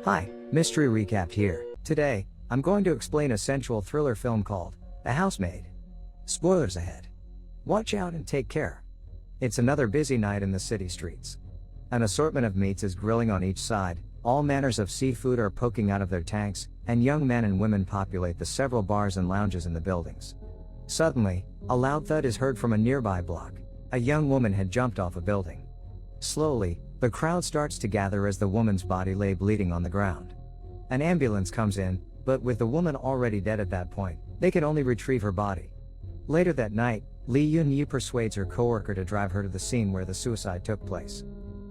Hi, Mystery Recap here. Today, I'm going to explain a sensual thriller film called The Housemaid. Spoilers ahead. Watch out and take care. It's another busy night in the city streets. An assortment of meats is grilling on each side, all manners of seafood are poking out of their tanks, and young men and women populate the several bars and lounges in the buildings. Suddenly, a loud thud is heard from a nearby block. A young woman had jumped off a building. Slowly, the crowd starts to gather as the woman's body lay bleeding on the ground. An ambulance comes in, but with the woman already dead at that point, they can only retrieve her body. Later that night, Eun-yi persuades her coworker to drive her to the scene where the suicide took place.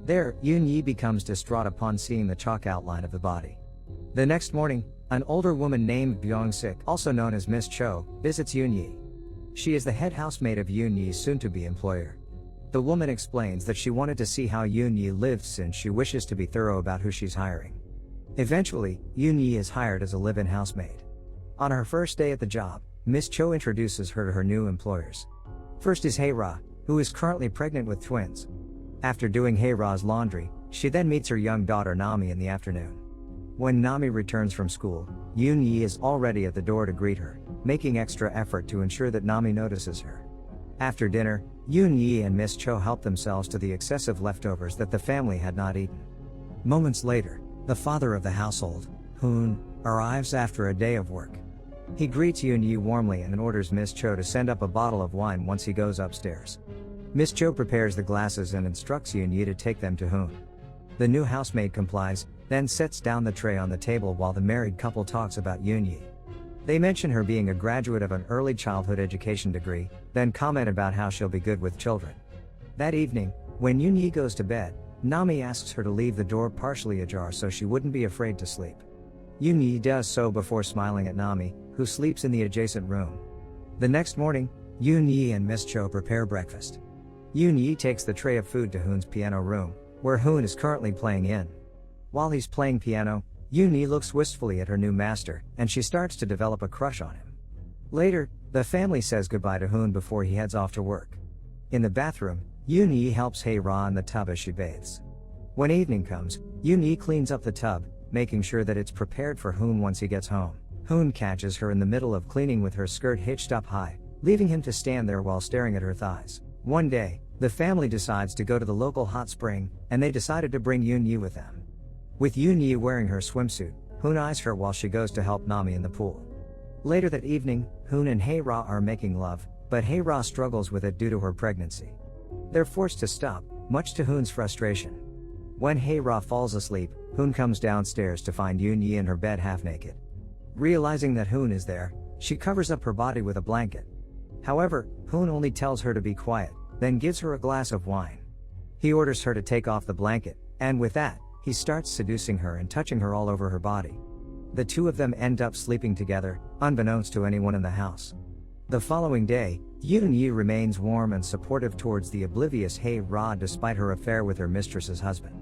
There, Eun-yi becomes distraught upon seeing the chalk outline of the body. The next morning, an older woman named Byung-sik, also known as Miss Cho, visits Eun-yi. She is the head housemaid of Eun-yi's soon-to-be employer. The woman explains that she wanted to see how Eun-yi lived since she wishes to be thorough about who she's hiring. Eventually, Eun-yi is hired as a live-in housemaid. On her first day at the job, Miss Cho introduces her to her new employers. First is Hae-ra, who is currently pregnant with twins. After doing Hae-ra's laundry, she then meets her young daughter Nami in the afternoon. When Nami returns from school, Eun-yi is already at the door to greet her, making extra effort to ensure that Nami notices her. After dinner, Eun-yi and Miss Cho help themselves to the excessive leftovers that the family had not eaten. Moments later, the father of the household, Hoon, arrives after a day of work. He greets Eun-yi warmly and orders Miss Cho to send up a bottle of wine once he goes upstairs. Miss Cho prepares the glasses and instructs Eun-yi to take them to Hoon. The new housemaid complies, then sets down the tray on the table while the married couple talks about Eun-yi. They mention her being a graduate of an early childhood education degree, then comment about how she'll be good with children. That evening, when Eun-yi goes to bed, Nami asks her to leave the door partially ajar so she wouldn't be afraid to sleep. Eun-yi does so before smiling at Nami, who sleeps in the adjacent room. The next morning, Eun-yi and Miss Cho prepare breakfast. Eun-yi takes the tray of food to Hoon's piano room, where Hoon is currently playing in. While he's playing piano, Eun-yi looks wistfully at her new master, and she starts to develop a crush on him. Later, the family says goodbye to Hoon before he heads off to work. In the bathroom, Eun-yi helps Hae-ra in the tub as she bathes. When evening comes, Eun-yi cleans up the tub, making sure that it's prepared for Hoon once he gets home. Hoon catches her in the middle of cleaning with her skirt hitched up high, leaving him to stand there while staring at her thighs. One day, the family decides to go to the local hot spring, and they decided to bring Eun-yi with them. With Eun-yi wearing her swimsuit, Hoon eyes her while she goes to help Nami in the pool. Later that evening, Hoon and Hae-ra are making love, but Hae-ra struggles with it due to her pregnancy. They're forced to stop, much to Hoon's frustration. When Hae-ra falls asleep, Hoon comes downstairs to find Eun-yi in her bed half naked. Realizing that Hoon is there, she covers up her body with a blanket. However, Hoon only tells her to be quiet, then gives her a glass of wine. He orders her to take off the blanket, and with that, he starts seducing her and touching her all over her body. The two of them end up sleeping together, unbeknownst to anyone in the house. The following day, Eun-yi remains warm and supportive towards the oblivious Hae-ra despite her affair with her mistress's husband.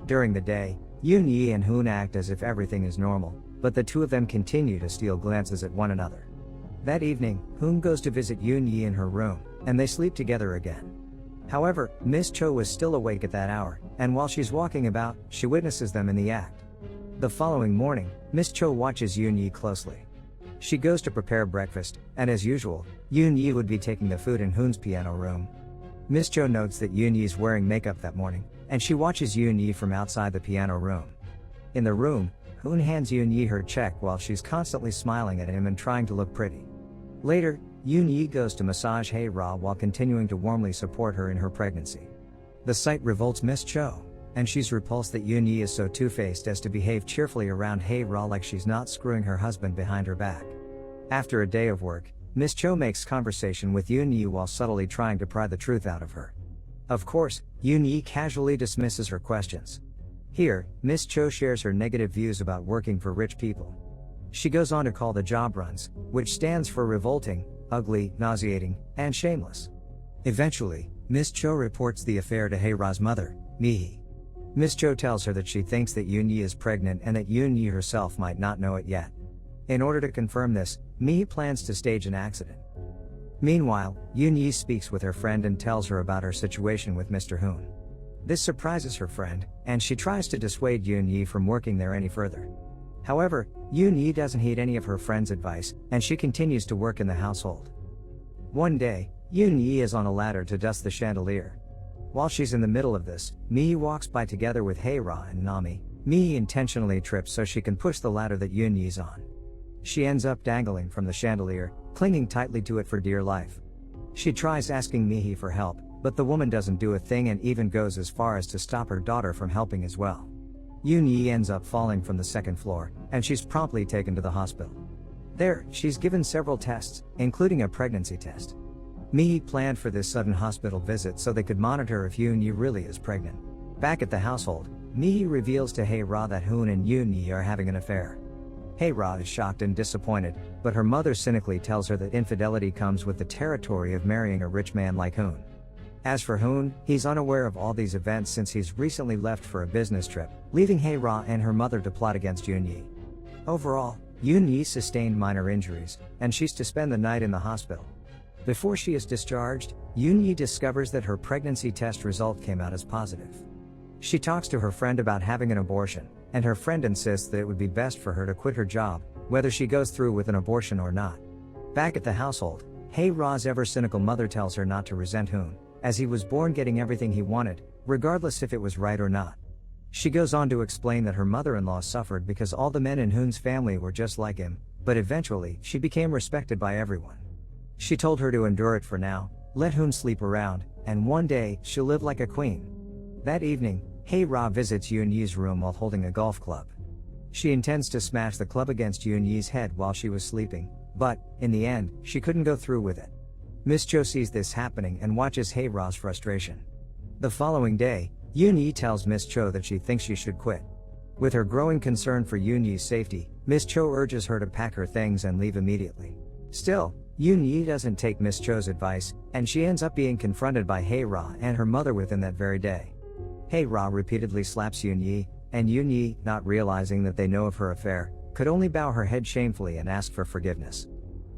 During the day, Eun-yi and Hoon act as if everything is normal, but the two of them continue to steal glances at one another. That evening, Hoon goes to visit Eun-yi in her room, and they sleep together again. However, Miss Cho was still awake at that hour, and while she's walking about, she witnesses them in the act. The following morning, Miss Cho watches Eun-yi closely. She goes to prepare breakfast, and as usual, Eun-yi would be taking the food in Hoon's piano room. Miss Cho notes that Eun-yi's wearing makeup that morning, and she watches Eun-yi from outside the piano room. In the room, Hoon hands Eun-yi her check while she's constantly smiling at him and trying to look pretty. Later, Eun-yi goes to massage Hae-ra while continuing to warmly support her in her pregnancy. The sight revolts Miss Cho, and she's repulsed that Eun-yi is so two-faced as to behave cheerfully around Hae-ra like she's not screwing her husband behind her back. After a day of work, Miss Cho makes conversation with Eun-yi while subtly trying to pry the truth out of her. Of course, Eun-yi casually dismisses her questions. Here, Miss Cho shares her negative views about working for rich people. She goes on to call the job runs, which stands for revolting, ugly, nauseating, and shameless. Eventually, Miss Cho reports the affair to Hae-ra's mother, Mi. Miss Cho tells her that she thinks that Eun-yi is pregnant and that Eun-yi herself might not know it yet. In order to confirm this, Mi plans to stage an accident. Meanwhile, Eun-yi speaks with her friend and tells her about her situation with Mr. Hoon. This surprises her friend, and she tries to dissuade Eun-yi from working there any further. However, Eun-yi doesn't heed any of her friend's advice, and she continues to work in the household. One day, Eun-yi is on a ladder to dust the chandelier. While she's in the middle of this, Mi walks by together with Hae-ra and Nami. Mi intentionally trips so she can push the ladder that Eun-yi's on. She ends up dangling from the chandelier, clinging tightly to it for dear life. She tries asking Mi for help, but the woman doesn't do a thing and even goes as far as to stop her daughter from helping as well. Eun-yi ends up falling from the second floor, and she's promptly taken to the hospital. There, she's given several tests, including a pregnancy test. Mi planned for this sudden hospital visit so they could monitor if Eun-yi really is pregnant. Back at the household, Mi reveals to Hae-ra that Hoon and Eun-yi are having an affair. Hae-ra is shocked and disappointed, but her mother cynically tells her that infidelity comes with the territory of marrying a rich man like Hoon. As for Hoon, he's unaware of all these events since he's recently left for a business trip, leaving Hae-ra and her mother to plot against Eun-yi. Overall, Eun-yi sustained minor injuries, and she's to spend the night in the hospital. Before she is discharged, Eun-yi discovers that her pregnancy test result came out as positive. She talks to her friend about having an abortion, and her friend insists that it would be best for her to quit her job, whether she goes through with an abortion or not. Back at the household, Hae-ra's ever-cynical mother tells her not to resent Hoon, as he was born getting everything he wanted, regardless if it was right or not. She goes on to explain that her mother-in-law suffered because all the men in Hoon's family were just like him, but eventually, she became respected by everyone. She told her to endure it for now, let Hoon sleep around, and one day, she'll live like a queen. That evening, Hae-ra visits Eun-yi's room while holding a golf club. She intends to smash the club against Eun-yi's head while she was sleeping, but, in the end, she couldn't go through with it. Miss Cho sees this happening and watches Hae-ra's frustration. The following day, Eun-yi tells Miss Cho that she thinks she should quit. With her growing concern for Eun-yi's safety, Miss Cho urges her to pack her things and leave immediately. Still, Eun-yi doesn't take Miss Cho's advice, and she ends up being confronted by Hae-ra and her mother within that very day. Hae-ra repeatedly slaps Eun-yi, and Eun-yi, not realizing that they know of her affair, could only bow her head shamefully and ask for forgiveness.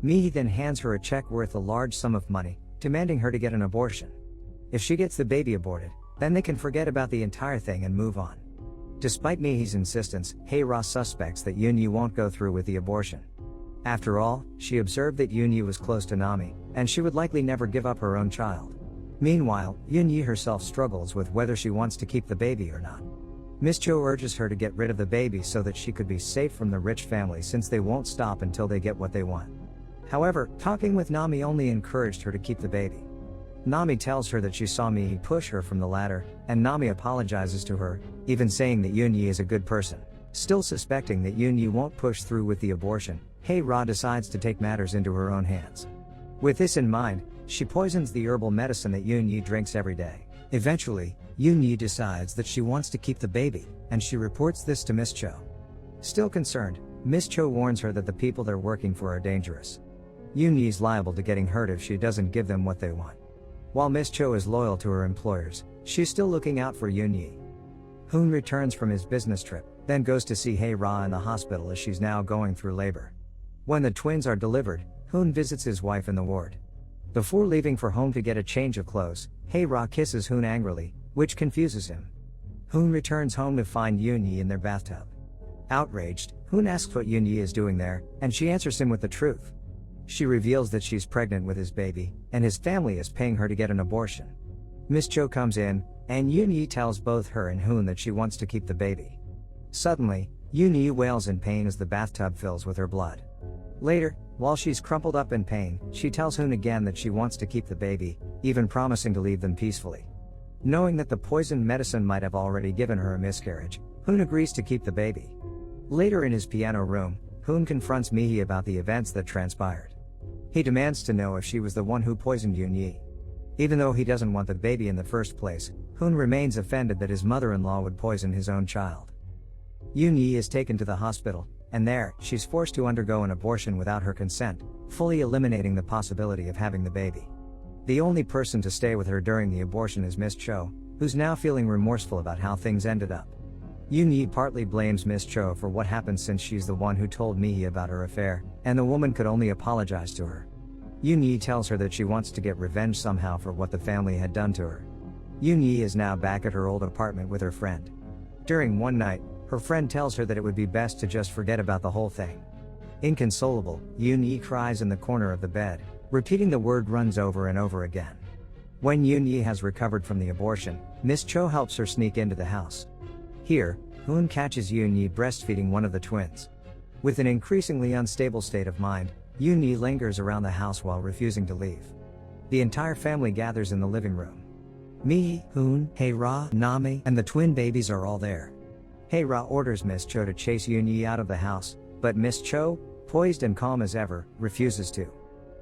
Mi then hands her a check worth a large sum of money, demanding her to get an abortion. If she gets the baby aborted, then they can forget about the entire thing and move on. Despite Mi's insistence, Hae-ra suspects that Eun-yi won't go through with the abortion. After all, she observed that Eun-yi was close to Nami, and she would likely never give up her own child. Meanwhile, Eun-yi herself struggles with whether she wants to keep the baby or not. Miss Cho urges her to get rid of the baby so that she could be safe from the rich family since they won't stop until they get what they want. However, talking with Nami only encouraged her to keep the baby. Nami tells her that she saw Mi push her from the ladder, and Nami apologizes to her, even saying that Eun-yi is a good person. Still suspecting that Eun-yi won't push through with the abortion, Hae-ra decides to take matters into her own hands. With this in mind, she poisons the herbal medicine that Eun-yi drinks every day. Eventually, Eun-yi decides that she wants to keep the baby, and she reports this to Miss Cho. Still concerned, Miss Cho warns her that the people they're working for are dangerous. Eun-yi's liable to getting hurt if she doesn't give them what they want. While Miss Cho is loyal to her employers, she's still looking out for Eun-yi. Hoon returns from his business trip, then goes to see Hae-ra in the hospital as she's now going through labor. When the twins are delivered, Hoon visits his wife in the ward. Before leaving for home to get a change of clothes, Hae-ra kisses Hoon angrily, which confuses him. Hoon returns home to find Eun-yi in their bathtub. Outraged, Hoon asks what Eun-yi is doing there, and she answers him with the truth. She reveals that she's pregnant with his baby, and his family is paying her to get an abortion. Miss Cho comes in, and Eun-yi tells both her and Hoon that she wants to keep the baby. Suddenly, Eun-yi wails in pain as the bathtub fills with her blood. Later, while she's crumpled up in pain, she tells Hoon again that she wants to keep the baby, even promising to leave them peacefully. Knowing that the poisoned medicine might have already given her a miscarriage, Hoon agrees to keep the baby. Later in his piano room, Hoon confronts Mi about the events that transpired. He demands to know if she was the one who poisoned Eun-yi. Even though he doesn't want the baby in the first place, Hoon remains offended that his mother-in-law would poison his own child. Eun-yi is taken to the hospital, and there, she's forced to undergo an abortion without her consent, fully eliminating the possibility of having the baby. The only person to stay with her during the abortion is Miss Cho, who's now feeling remorseful about how things ended up. Eun-yi partly blames Miss Cho for what happened since she's the one who told Mi about her affair, and the woman could only apologize to her. Eun-yi tells her that she wants to get revenge somehow for what the family had done to her. Eun-yi is now back at her old apartment with her friend. During one night, her friend tells her that it would be best to just forget about the whole thing. Inconsolable, Eun-yi cries in the corner of the bed, repeating the word runs over and over again. When Eun-yi has recovered from the abortion, Miss Cho helps her sneak into the house. Here, Hoon catches Eun-yi breastfeeding one of the twins. With an increasingly unstable state of mind, Eun-yi lingers around the house while refusing to leave. The entire family gathers in the living room. Mi, Hoon, Hae-ra, Nami, and the twin babies are all there. Hae-ra orders Miss Cho to chase Eun-yi out of the house, but Miss Cho, poised and calm as ever, refuses to.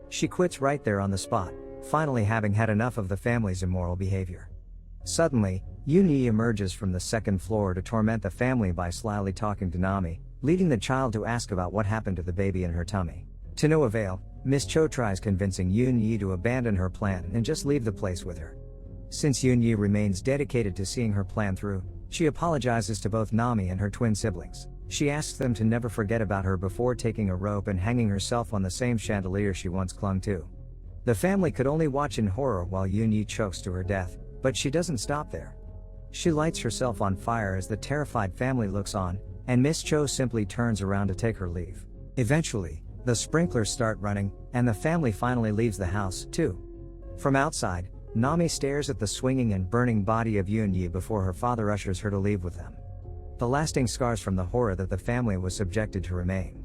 She quits right there on the spot, finally having had enough of the family's immoral behavior. Suddenly, Eun-yi emerges from the second floor to torment the family by slyly talking to Nami, leading the child to ask about what happened to the baby in her tummy. To no avail, Miss Cho tries convincing Eun-yi to abandon her plan and just leave the place with her. Since Eun-yi remains dedicated to seeing her plan through, she apologizes to both Nami and her twin siblings. She asks them to never forget about her before taking a rope and hanging herself on the same chandelier she once clung to. The family could only watch in horror while Eun-yi chokes to her death, but she doesn't stop there. She lights herself on fire as the terrified family looks on, and Miss Cho simply turns around to take her leave. Eventually, the sprinklers start running, and the family finally leaves the house, too. From outside, Nami stares at the swinging and burning body of Eun-yi before her father ushers her to leave with them. The lasting scars from the horror that the family was subjected to remain.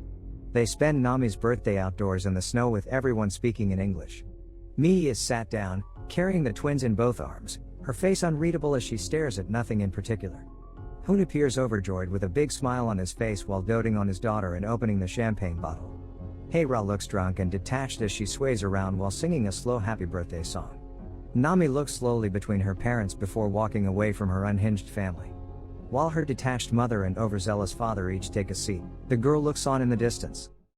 They spend Nami's birthday outdoors in the snow with everyone speaking in English. Mi is sat down, carrying the twins in both arms, her face unreadable as she stares at nothing in particular. Hoon appears overjoyed with a big smile on his face while doting on his daughter and opening the champagne bottle. Hae-ra looks drunk and detached as she sways around while singing a slow happy birthday song. Nami looks slowly between her parents before walking away from her unhinged family. While her detached mother and overzealous father each take a seat, the girl looks on in the distance.